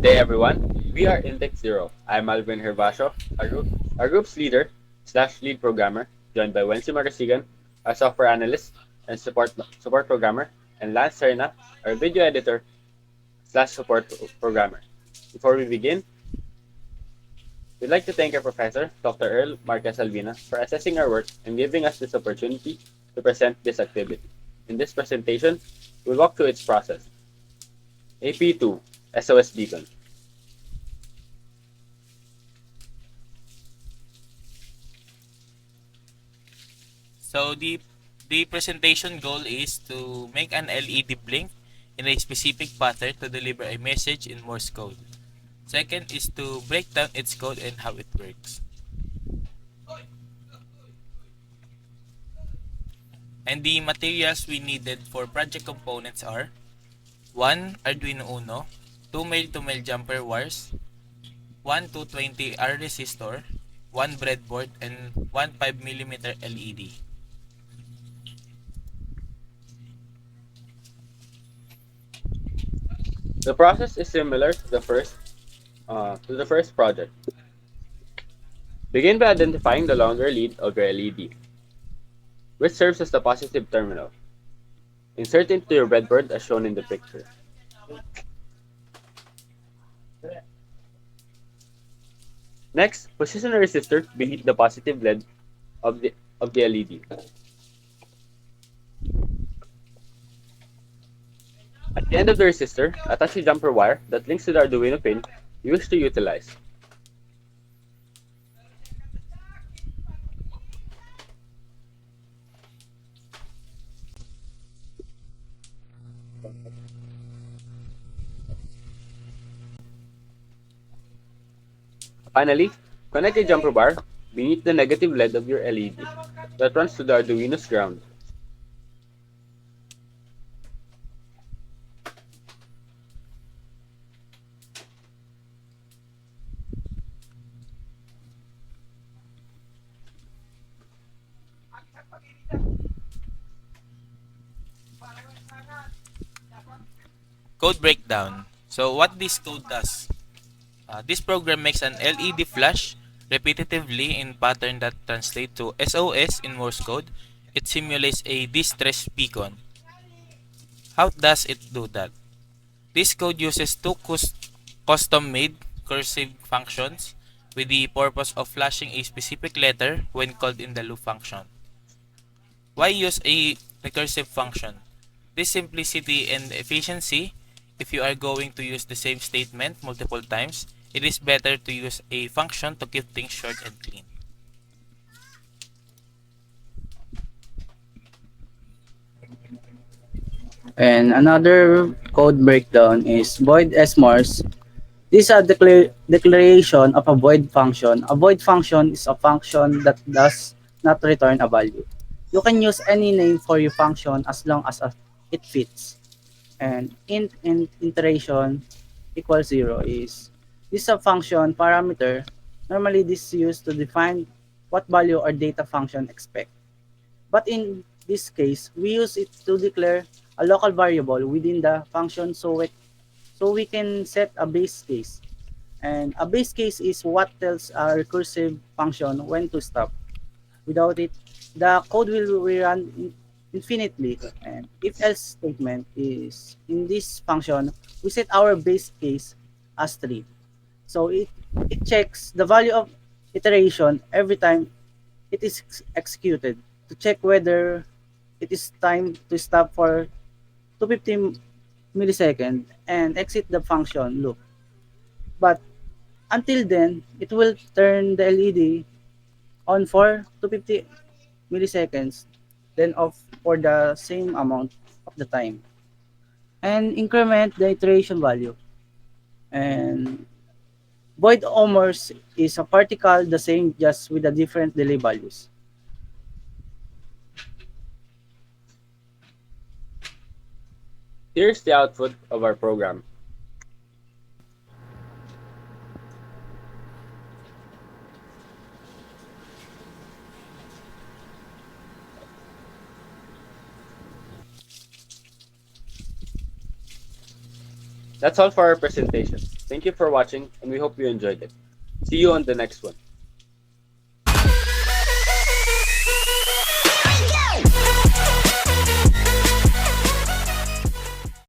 Good day, everyone. We are Index Zero. I'm Alvin Hervasio, our group's leader slash lead programmer, joined by Wency Marasigan, our software analyst and support programmer, and Lance Serna, our video editor slash programmer. Before we begin, we'd like to thank our professor, Dr. Earl Marquez Alvina, for assessing our work and giving us this opportunity to present this activity. In this presentation, we'll walk through its process. AP2, Sos Beacon. So the presentation goal is to make an LED blink in a specific pattern to deliver a message in Morse code. Second is to break down its code and how it works. And the materials we needed for project components are 1 Arduino Uno, 2 male-to-male jumper wires, 1 220R resistor, 1 breadboard, and 1 5mm LED. The process is similar to the first project. Begin by identifying the longer lead of your LED, which serves as the positive terminal. Insert it into your breadboard as shown in the picture. Next, position a resistor beneath the positive lead of the LED. At the end of the resistor, attach a jumper wire that links to the Arduino pin you wish to utilize. Finally, connect a jumper bar beneath the negative lead of your LED that runs to the Arduino's ground. Code breakdown. So what this code does? This program makes an LED flash repetitively in pattern that translates to SOS in Morse code. It simulates a distress beacon. How does it do that? This code uses two custom-made cursive functions with the purpose of flashing a specific letter when called in the loop function. Why use a recursive function? This simplicity and efficiency. If you are going to use the same statement multiple times, it is better to use a function to keep things short and clean. And another code breakdown is void smars. This is a declaration of a void function. A void function is a function that does not return a value. You can use any name for your function as long as it fits. And int and iteration equals 0 is this is a function parameter. Normally this is used to define what value our data function expect. But in this case, we use it to declare a local variable within the function so we can set a base case. And a base case is what tells a recursive function when to stop. Without it, the code will rerun infinitely. And if else statement is in this function, we set our base case as 3. So it checks the value of iteration every time it is executed to check whether it is time to stop for 250 milliseconds and exit the function loop. But until then, it will turn the LED on for 250 milliseconds, then off for the same amount of the time. And increment the iteration value. And void omers is a particle the same just with the different delay values. Here's the output of our program. That's all for our presentation. Thank you for watching, and we hope you enjoyed it. See you on the next one.